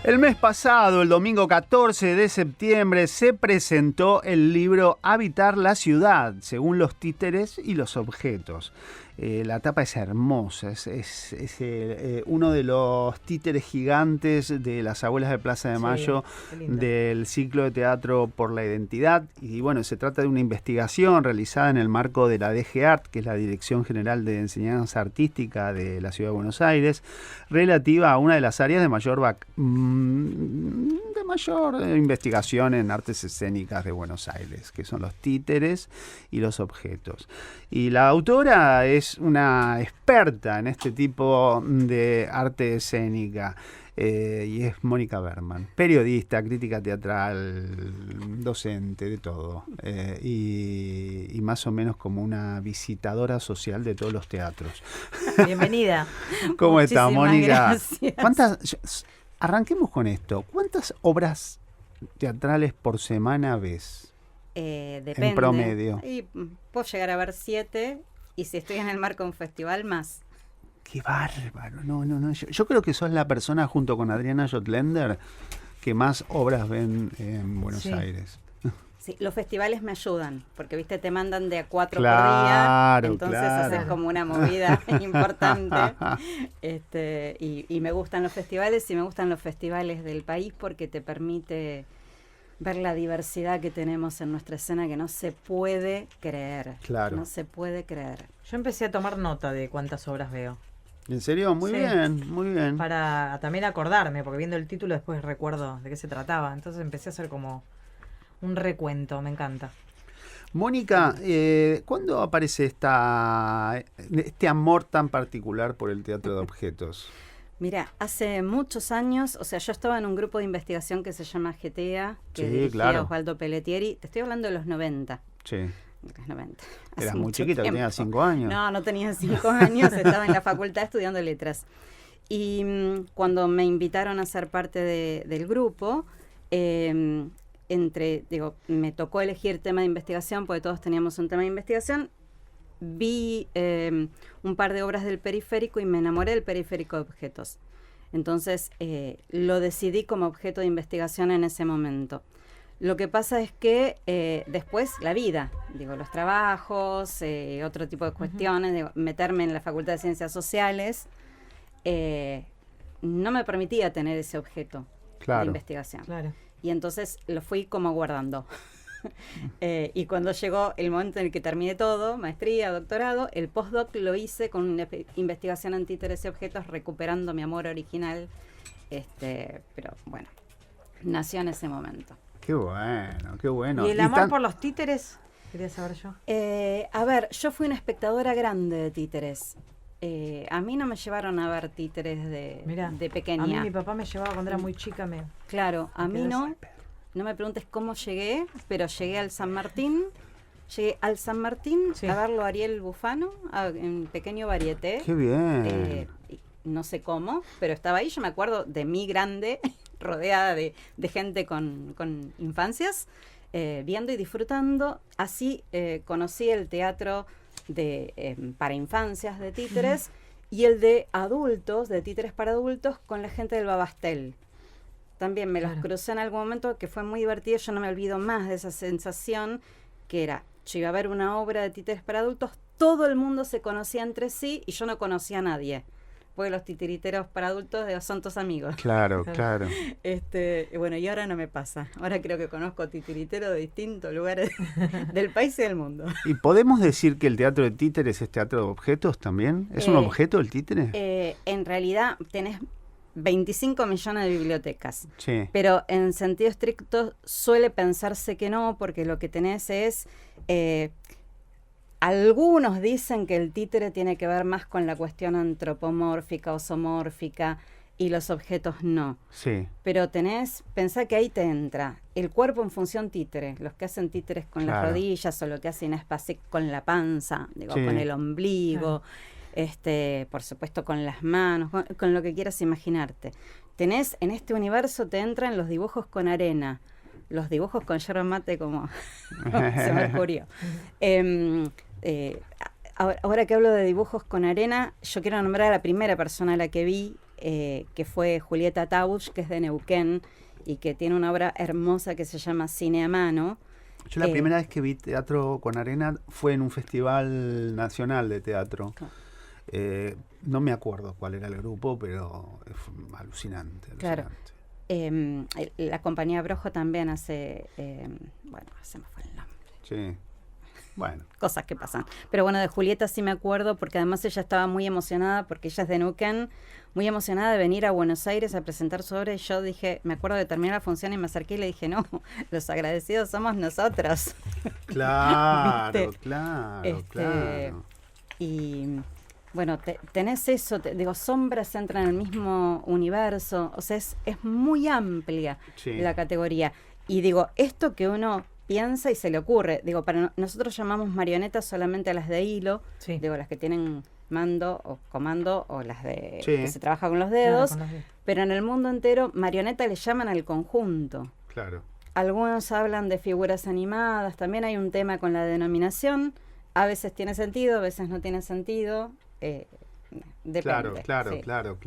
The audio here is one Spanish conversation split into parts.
El mes pasado, el domingo 14 de septiembre, se presentó el libro Habitar la ciudad, según los títeres y los objetos. La tapa es hermosa, es uno de los títeres gigantes de las abuelas de Plaza de Mayo, del ciclo de teatro por la identidad. Y bueno, se trata de una investigación realizada en el marco de la DG Art, que es la Dirección General de Enseñanza Artística de la Ciudad de Buenos Aires, relativa a una de las áreas de mayor investigación en artes escénicas de Buenos Aires, que son los títeres y los objetos. Y la autora es una experta en este tipo de arte escénica, y es Mónica Berman, periodista, crítica teatral, docente, de todo, y más o menos como una visitadora social de todos los teatros. Bienvenida. ¿Cómo está, Mónica? Gracias. Arranquemos con esto. ¿Cuántas obras teatrales por semana ves? Depende. En promedio. Y puedo llegar a ver 7, y si estoy en el marco de un festival, más. ¡Qué bárbaro! No. Yo creo que sos la persona, junto con Adriana Jotlender, que más obras ven en Buenos Aires. Sí, los festivales me ayudan, porque viste, te mandan de a 4 Claro, por día, entonces claro. haces como una movida importante. Y me gustan los festivales, y me gustan los festivales del país porque te permite ver la diversidad que tenemos en nuestra escena, que no se puede creer. Claro. No se puede creer. Yo empecé a tomar nota de cuántas obras veo. ¿En serio? Muy bien, muy bien. Para también acordarme, porque viendo el título después recuerdo de qué se trataba. Entonces empecé a hacer como un recuento, me encanta. Mónica, ¿cuándo aparece este amor tan particular por el teatro de objetos? Mira, hace muchos años, o sea, yo estaba en un grupo de investigación que se llama GETEA, que Sí, dirigía claro. Osvaldo Pelletieri. Te estoy hablando de los 90. Sí. Los 90. Eras Hace muy mucho chiquita, tiempo. tenías 5 años. No tenía 5 años, estaba en la facultad estudiando letras. Y cuando me invitaron a ser parte del grupo, me tocó elegir tema de investigación, porque todos teníamos un tema de investigación. Vi un par de obras del Periférico y me enamoré del Periférico de objetos. Entonces lo decidí como objeto de investigación en ese momento. Lo que pasa es que después la vida, los trabajos, otro tipo de cuestiones, meterme en la Facultad de Ciencias Sociales, no me permitía tener ese objeto de investigación. Claro. Y entonces lo fui como guardando. Y cuando llegó el momento en el que terminé todo, maestría, doctorado, el postdoc lo hice con una investigación en títeres y objetos, recuperando mi amor original. Pero bueno, nació en ese momento. Qué bueno, qué bueno. ¿Y el amor por los títeres? Quería saber yo. A ver, yo fui una espectadora grande de títeres. A mí no me llevaron a ver títeres de pequeña. A mí mi papá me llevaba cuando era muy chica. Claro, a mí no. No me preguntes cómo llegué, pero llegué al San Martín. Llegué al San Martín a verlo a Ariel Bufano en Pequeño Varieté. Qué bien. No sé cómo, pero estaba ahí. Yo me acuerdo de mí grande, rodeada de gente con infancias, viendo y disfrutando. Así conocí el teatro para infancias de títeres y el de adultos, de títeres para adultos, con la gente del Babastel. También me los crucé en algún momento, que fue muy divertido. Yo no me olvido más de esa sensación, que era, yo iba a ver una obra de títeres para adultos, todo el mundo se conocía entre sí y yo no conocía a nadie, porque los titiriteros para adultos son todos amigos. Claro. Bueno, y ahora no me pasa. Ahora creo que conozco titiriteros de distintos lugares del país y del mundo. ¿Y podemos decir que el teatro de títeres es teatro de objetos también? ¿Es un objeto el títere? En realidad tenés 25 millones de bibliotecas. Sí. Pero en sentido estricto suele pensarse que no, porque lo que tenés es... algunos dicen que el títere tiene que ver más con la cuestión antropomórfica o zoomórfica, y los objetos no. Sí. Pero pensá que ahí te entra el cuerpo en función títere, los que hacen títeres con las rodillas, o lo que hacen espasec con la panza, con el ombligo, por supuesto con las manos, con lo que quieras imaginarte. Tenés, en este universo te entran los dibujos con arena, los dibujos con yerba mate, como se me ocurrió. Ahora que hablo de dibujos con arena, yo quiero nombrar a la primera persona a la que vi que fue Julieta Tausch, que es de Neuquén, y que tiene una obra hermosa que se llama Cine a Mano. Yo la primera vez que vi teatro con arena fue en un festival nacional de teatro. No me acuerdo cuál era el grupo, pero fue alucinante. Claro. La compañía Brojo también hace... bueno, se me fue el nombre. Sí. Bueno. Cosas que pasan. Pero bueno, de Julieta sí me acuerdo, porque además ella estaba muy emocionada, porque ella es de Neuquén, muy emocionada de venir a Buenos Aires a presentar su obra. Y yo dije, me acuerdo de terminar la función y me acerqué y le dije, no, los agradecidos somos nosotros. Claro, claro, claro. Y bueno, tenés eso, digo, sombras entran en el mismo universo, o sea, es muy amplia la categoría. Y digo, esto que uno piensa y se le ocurre, digo, nosotros llamamos marionetas solamente a las de hilo, digo, las que tienen mando o comando, o las de que se trabaja con los dedos, claro, pero en el mundo entero marioneta le llaman al conjunto. Claro. Algunos hablan de figuras animadas, también hay un tema con la denominación, a veces tiene sentido, a veces no tiene sentido, depende. Claro.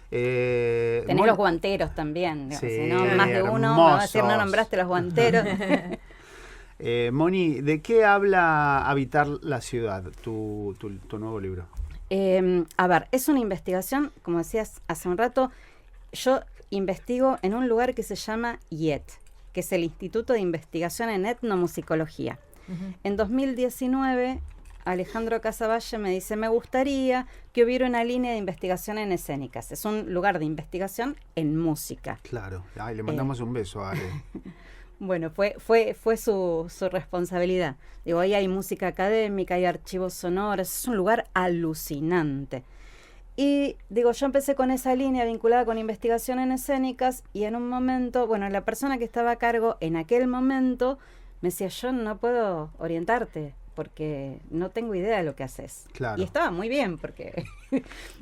Tenés los guanteros también, sí, si no, más de uno me va a decir, no nombraste los guanteros. Moni, ¿de qué habla Habitar la ciudad, tu nuevo libro? A ver, es una investigación, como decías hace un rato, yo investigo en un lugar que se llama IET, que es el Instituto de Investigación en Etnomusicología. En 2019, Alejandro Casavalle me dice, me gustaría que hubiera una línea de investigación en escénicas. Es un lugar de investigación en música. Claro, le mandamos un beso a Ale. Bueno, fue su responsabilidad. Digo, ahí hay música académica, hay archivos sonoros, es un lugar alucinante. Y digo, yo empecé con esa línea vinculada con investigación en escénicas y en un momento, bueno, la persona que estaba a cargo en aquel momento me decía, yo no puedo orientarte porque no tengo idea de lo que haces. Claro. Y estaba muy bien porque...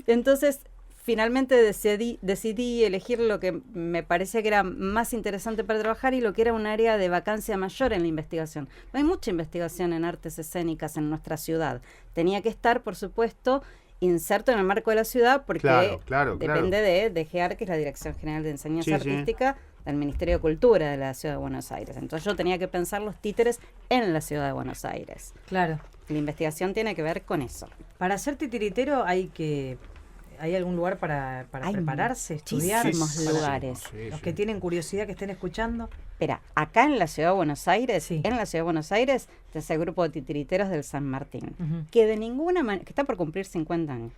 Entonces, finalmente decidí elegir lo que me parecía que era más interesante para trabajar y lo que era un área de vacancia mayor en la investigación. No hay mucha investigación en artes escénicas en nuestra ciudad. Tenía que estar, por supuesto, inserto en el marco de la ciudad porque depende de DGAR, que es la Dirección General de Enseñanza Artística del Ministerio de Cultura de la Ciudad de Buenos Aires. Entonces yo tenía que pensar los títeres en la Ciudad de Buenos Aires. Claro. La investigación tiene que ver con eso. Para ser titiritero ¿hay algún lugar para prepararse, estudiar? Muchísimos lugares. Los que tienen curiosidad, que estén escuchando. Espera, acá en la Ciudad de Buenos Aires, es el grupo de titiriteros del San Martín, que de ninguna manera, que está por cumplir 50 años,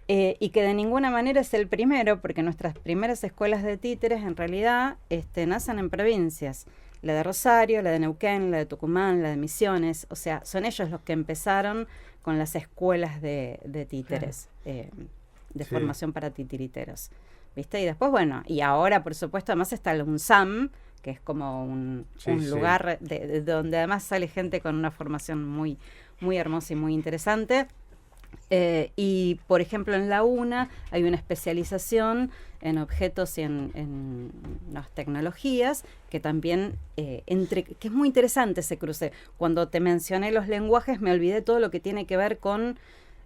y que de ninguna manera es el primero, porque nuestras primeras escuelas de títeres en realidad nacen en provincias. La de Rosario, la de Neuquén, la de Tucumán, la de Misiones, o sea, son ellos los que empezaron con las escuelas de títeres. Claro. De formación para titiriteros, ¿viste? Y después, bueno, y ahora, por supuesto, además está el UNSAM, que es como un lugar de donde además sale gente con una formación muy, muy hermosa y muy interesante. Y, por ejemplo, en la UNA hay una especialización en objetos y en las tecnologías, que también, que es muy interesante ese cruce. Cuando te mencioné los lenguajes, me olvidé todo lo que tiene que ver con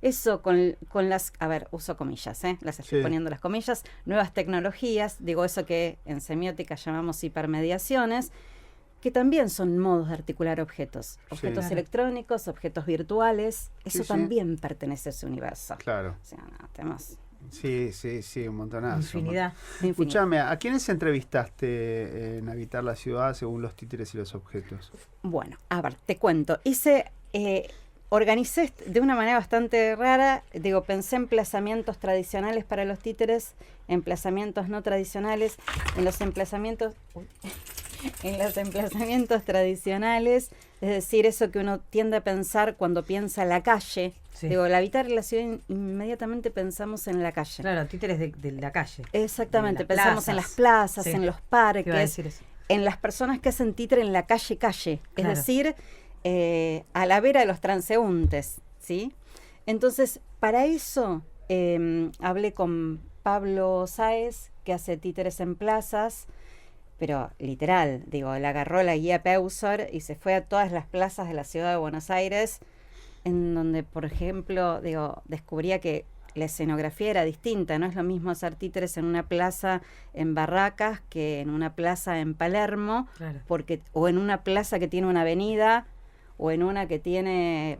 eso, con las, a ver, uso comillas, las estoy poniendo las comillas, nuevas tecnologías, digo eso que en semiótica llamamos hipermediaciones, que también son modos de articular objetos electrónicos, objetos virtuales, eso también pertenece a ese universo. Claro. O sea, no, tenemos... Sí, un montonazo. Infinidad. Escuchame, ¿a quiénes entrevistaste en Habitar la Ciudad según los títeres y los objetos? Bueno, a ver, te cuento. Organicé de una manera bastante rara, digo, pensé en emplazamientos tradicionales para los títeres, emplazamientos no tradicionales, en los emplazamientos tradicionales, es decir, eso que uno tiende a pensar cuando piensa la calle. Digo, al habitar la ciudad inmediatamente pensamos en la calle. Claro, títeres de la calle. Exactamente, pensamos en las plazas, en los parques, en las personas que hacen títere en la calle, es decir, a la vera de los transeúntes, ¿sí? Entonces, para eso hablé con Pablo Sáez, que hace títeres en plazas, pero literal, digo, le agarró la guía Peusor y se fue a todas las plazas de la ciudad de Buenos Aires, en donde, por ejemplo, digo, descubría que la escenografía era distinta, no es lo mismo hacer títeres en una plaza en Barracas que en una plaza en Palermo, Claro. o en una plaza que tiene una avenida, o en una que tiene,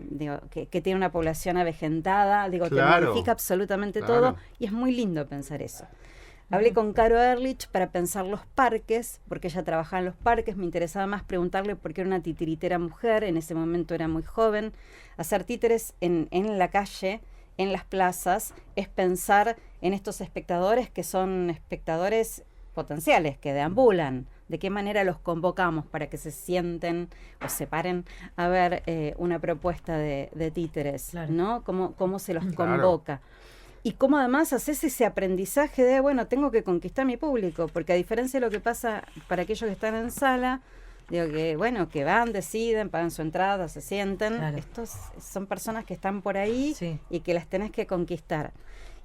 que tiene una población avejentada, te Claro, modifica absolutamente claro. todo, y es muy lindo pensar eso. Hablé con Caro Ehrlich para pensar los parques, porque ella trabajaba en los parques, me interesaba más preguntarle por qué era una titiritera mujer, en ese momento era muy joven. Hacer títeres en la calle, en las plazas, es pensar en estos espectadores que son espectadores potenciales, que deambulan. De qué manera los convocamos para que se sienten o se paren a ver una propuesta de títeres, Claro. ¿no? ¿Cómo se los Claro. convoca? Y cómo además haces ese aprendizaje de, bueno, tengo que conquistar mi público, porque a diferencia de lo que pasa para aquellos que están en sala, que bueno, que van, deciden, pagan su entrada, se sienten, Claro. estos son personas que están por ahí Sí. y que las tenés que conquistar.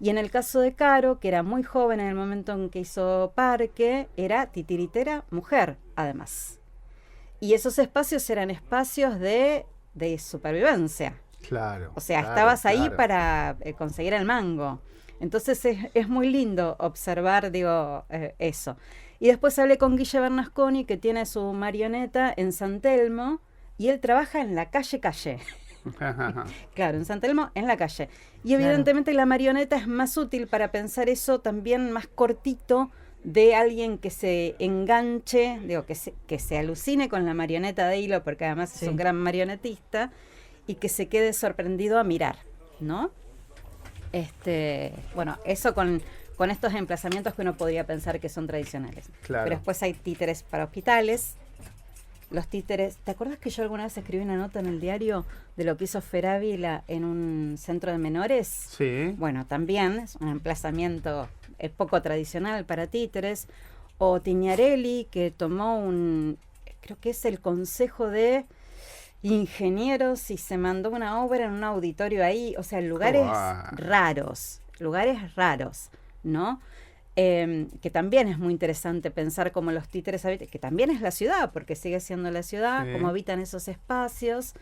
Y en el caso de Caro, que era muy joven en el momento en que hizo Parque, era titiritera mujer, además. Y esos espacios eran espacios de supervivencia. Claro. O sea, claro, estabas ahí claro. para conseguir el mango. Entonces es muy lindo observar, eso. Y después hablé con Guille Bernasconi, que tiene su marioneta en San Telmo, y él trabaja en la calle. Claro, en San Telmo, en la calle. Y Claro. evidentemente la marioneta es más útil para pensar eso también más cortito, de alguien que se enganche, que se alucine con la marioneta de hilo, porque además Sí. es un gran marionetista, y que se quede sorprendido a mirar, ¿no? Bueno, eso con estos emplazamientos que uno podría pensar que son tradicionales. Claro. Pero después hay títeres para hospitales. Los títeres, ¿te acuerdas que yo alguna vez escribí una nota en el diario de lo que hizo Ferávila en un centro de menores? Sí. Bueno, también es un emplazamiento poco tradicional para títeres. O Tignarelli, que tomó creo que es el Consejo de Ingenieros, y se mandó una obra en un auditorio ahí, o sea, lugares raros, ¿no? Que también es muy interesante pensar cómo los títeres habitan, que también es la ciudad, porque sigue siendo la ciudad, Sí. cómo habitan esos espacios,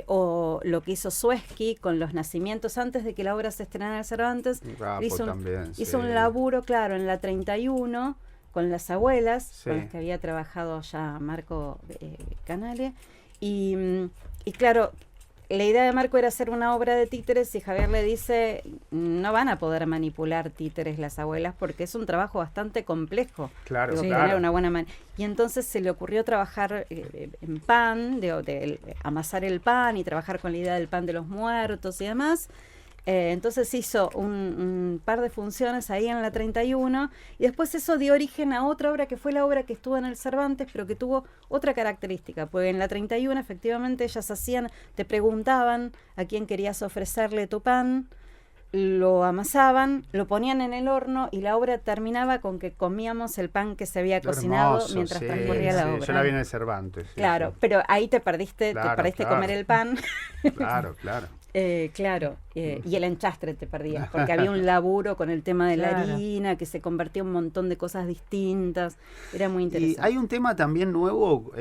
o lo que hizo Sueski con los nacimientos antes de que la obra se estrenara en el Cervantes. Rapo también, hizo sí. un laburo, claro, en la 31, con las abuelas, Sí. con las que había trabajado ya Marco Canale. Y claro, la idea de Marco era hacer una obra de títeres, y Javier le dice, no van a poder manipular títeres las abuelas porque es un trabajo bastante complejo. Claro, Sí. Tener claro. una buena y entonces se le ocurrió trabajar en pan, amasar el pan y trabajar con la idea del pan de los muertos y demás. Entonces hizo un par de funciones ahí en la 31, y después eso dio origen a otra obra que fue la obra que estuvo en el Cervantes, pero que tuvo otra característica, porque en la 31 efectivamente ellas te preguntaban a quién querías ofrecerle tu pan, lo amasaban, lo ponían en el horno, y la obra terminaba con que comíamos el pan que se había cocinado Hermoso, mientras sí, transcurría la sí. obra. Yo la vi en el Cervantes. Sí, Claro, sí. pero ahí te perdiste Claro, claro. comer el pan. Claro, claro. Y el enchastre te perdías, porque había un laburo con el tema de la Claro. harina, que se convertía en un montón de cosas distintas. Era muy Y interesante. hay un tema también nuevo,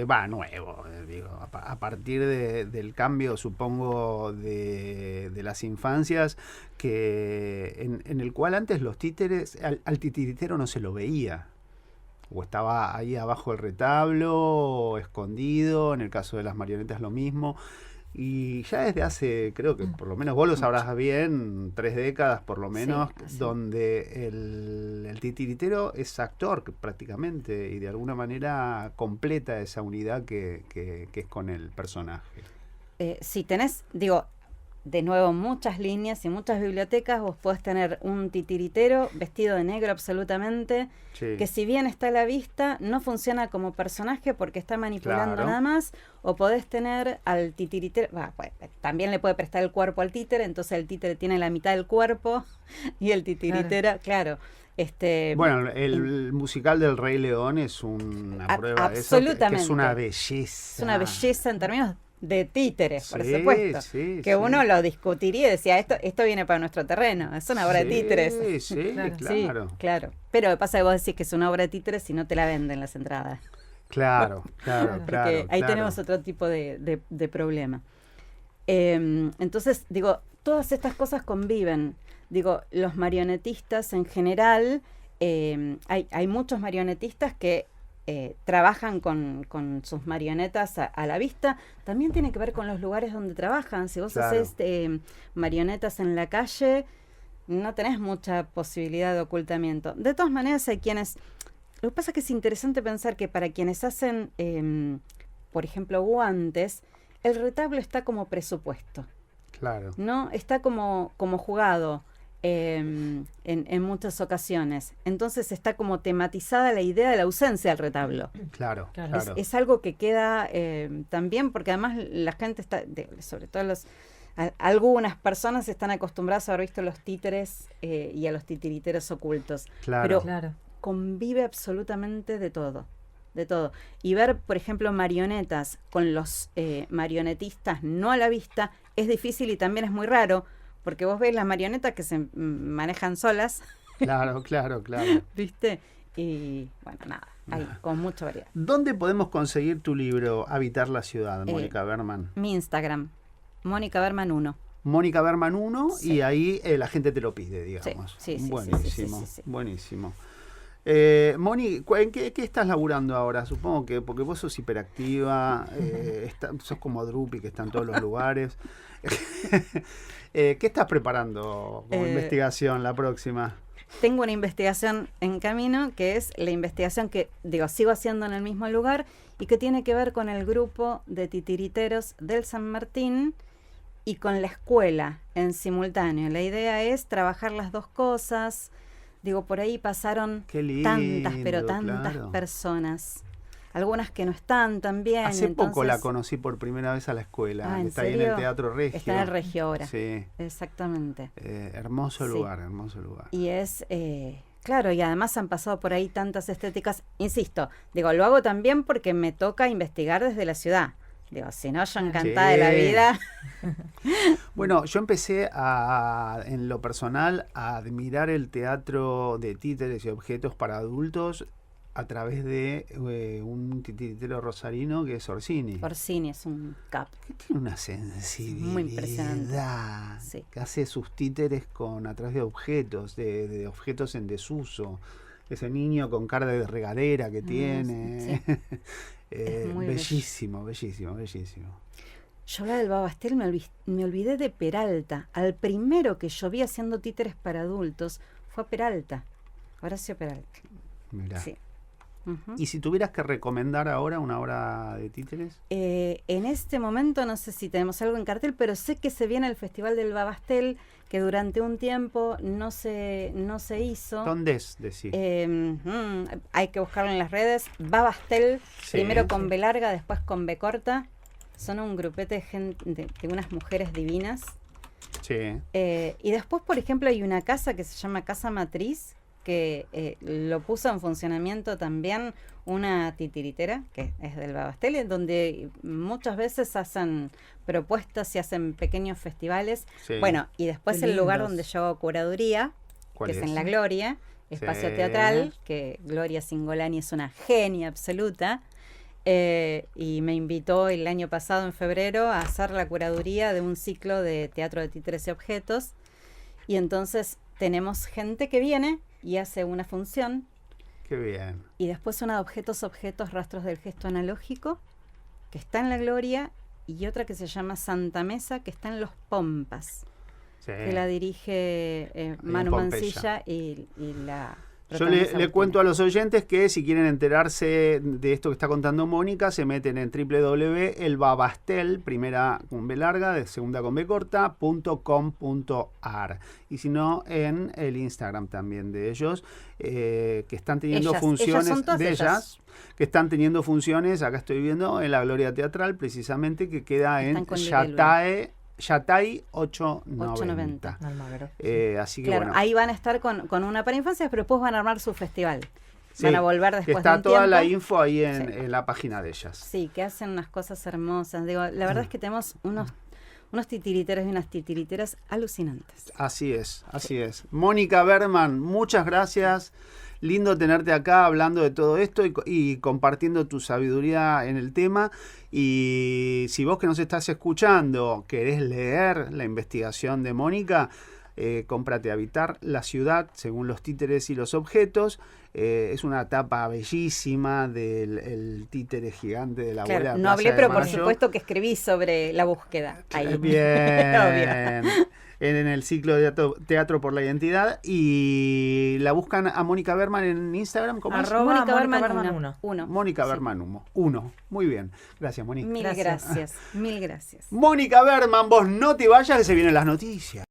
digo, a partir del cambio, supongo, de las infancias, que en el cual antes los títeres, al titiritero no se lo veía. O estaba ahí abajo del retablo, o escondido, en el caso de las marionetas lo mismo. Y ya desde hace, creo que por lo menos vos lo sabrás bien, 3 décadas por lo menos, Sí. donde el titiritero es actor prácticamente, y de alguna manera completa esa unidad que es con el personaje. Si tenés, de nuevo, muchas líneas y muchas bibliotecas, vos podés tener un titiritero vestido de negro absolutamente, Sí. que si bien está a la vista, no funciona como personaje porque está manipulando Claro. nada más. O podés tener al titiritero, también le puede prestar el cuerpo al títere, entonces el títere tiene la mitad del cuerpo y el titiritero, claro. Bueno, el musical del Rey León es una prueba de eso, que es absolutamente. una belleza. Es una belleza en términos de títeres, por Sí, supuesto. sí, que sí. uno lo discutiría y decía, esto viene para nuestro terreno, es una obra de títeres. Sí, Claro. claro. Sí, claro. Pero lo que pasa es que vos decís que es una obra de títeres y no te la venden las entradas. Claro, claro, Porque claro. ahí claro. tenemos otro tipo de problema. Entonces, todas estas cosas conviven. digo, los marionetistas en general, hay muchos marionetistas que trabajan con sus marionetas a la vista. También tiene que ver con los lugares donde trabajan. Si vos Claro. haces marionetas en la calle, no tenés mucha posibilidad de ocultamiento. De todas maneras, hay quienes... Lo que pasa es que es interesante pensar que para quienes hacen, por ejemplo, guantes, el retablo está como presupuesto, Claro. ¿no? Está como jugado en muchas ocasiones. Entonces está como tematizada la idea de la ausencia del retablo. Claro. Claro. Claro. Es algo que queda también, porque además la gente está, sobre todo algunas personas están acostumbradas a haber visto los títeres y a los titiriteros ocultos. Claro. Pero Claro. convive absolutamente de todo. De todo. Y ver, por ejemplo, marionetas con los marionetistas no a la vista es difícil y también es muy raro, porque vos ves las marionetas que se manejan solas, Claro, claro, claro. ¿viste? Y bueno, nada, hay con mucha variedad. ¿Dónde podemos conseguir tu libro Habitar la ciudad, Mónica Berman? Mi Instagram, Mónica Berman 1. Mónica Berman 1 Sí. y ahí la gente te lo pide, digamos. Sí, sí, buenísimo, sí. buenísimo. Moni, ¿en qué estás laburando ahora? Supongo que porque vos sos hiperactiva, sos como Drupi, que está en todos los lugares. ¿Qué estás preparando como investigación la próxima? Tengo una investigación en camino, que es la investigación que, sigo haciendo en el mismo lugar y que tiene que ver con el grupo de titiriteros del San Martín y con la escuela en simultáneo. La idea es trabajar las dos cosas. Por ahí pasaron Qué lindo, tantas, pero tantas claro. personas. Algunas que no están también. Hace poco la entonces- conocí por primera vez a la escuela, Ah, que ¿en está ahí en el serio? Teatro Regio. Está en el Regio ahora. Sí, Exactamente. hermoso Sí. lugar, hermoso lugar. Y es, claro, y además han pasado por ahí tantas estéticas. Insisto, lo hago también porque me toca investigar desde la ciudad. Si no, yo encantada de la Sí. vida. Bueno, yo empecé en lo personal a admirar el teatro de títeres y objetos para adultos a través de un titiritero rosarino que es Orsini. Orsini es un cap. Que tiene una sensibilidad. Muy impresionante. Sí. Que hace sus títeres a través de objetos, de objetos en desuso. Ese niño con cara de regadera que tiene. sí. Es muy bellísimo, bellísimo, bellísimo. Yo hablaba del Babastel, me olvidé de Peralta. Al primero que yo vi haciendo títeres para adultos fue a Peralta. Horacio Peralta. Mirá. Sí. Ujú. ¿Y si tuvieras que recomendar ahora una obra de títeres? En este momento no sé si tenemos algo en cartel, pero sé que se viene el Festival del Babastel, que durante un tiempo no se hizo. ¿Dónde es? Decir. Hay que buscarlo en las redes. Babastel, Sí. primero con B larga, después con B corta. Son un grupete de gente, de unas mujeres divinas. Sí. Y después, por ejemplo, hay una casa que se llama Casa Matriz, que lo puso en funcionamiento también una titiritera, que es del Babastel, en donde muchas veces hacen propuestas y hacen pequeños festivales. Sí. Bueno, y después Qué el lugar lindos. donde yo hago curaduría, ¿Cuál que es es? en La Gloria, espacio Sí. teatral, que Gloria Singolani es una genia absoluta. Y me invitó el año pasado, en febrero, a hacer la curaduría de un ciclo de teatro de títeres y objetos. Y entonces tenemos gente que viene y hace una función, Qué bien. y después una de objetos, rastros del gesto analógico, que está en La Gloria, y otra que se llama Santa Mesa, que está en Los Pompas, Sí. que la dirige en Manu Pompeya. Mancilla y la... Yo protagoniza le cuento a los oyentes que si quieren enterarse de esto que está contando Mónica, se meten en www.elbabastel, primera con B larga, de segunda con B corta, .com.ar. Y si no, en el Instagram también de ellos, que están teniendo Ellas funciones son todas de ellas. ellas, que están teniendo funciones, acá estoy viendo, en la Gloria Teatral, precisamente, que queda Están en con Libélula. Yatay 890. 890. Almagro. Así que Claro, bueno. ahí van a estar con una para infancias, pero después van a armar su festival. Sí, Van a volver que después está de un toda la tiempo. info ahí en, Sí. en la página de ellas. Sí, que hacen unas cosas hermosas. La verdad es que tenemos unos titiriteros y unas titiriteras alucinantes. Así es, así es. Mónica Berman, muchas gracias. Lindo tenerte acá hablando de todo esto y compartiendo tu sabiduría en el tema. Y si vos que nos estás escuchando querés leer la investigación de Mónica, Cómprate Habitar la ciudad según los títeres y los objetos. Es una tapa bellísima del el títere gigante de la Claro, abuela. no Plaza hablé, de pero por Mayo. supuesto que escribí sobre la búsqueda. Ahí. Bien. Obvio. En el ciclo de Teatro por la Identidad. Y la buscan a Mónica Berman en Instagram. ¿Cómo es? Arroba Mónica Mónica Berman Berman 1. uno. Mónica Sí. Berman 1. Muy bien. Gracias, Mónica. Mil Gracias. gracias. Mil gracias. Mónica Berman, vos no te vayas que se vienen las noticias.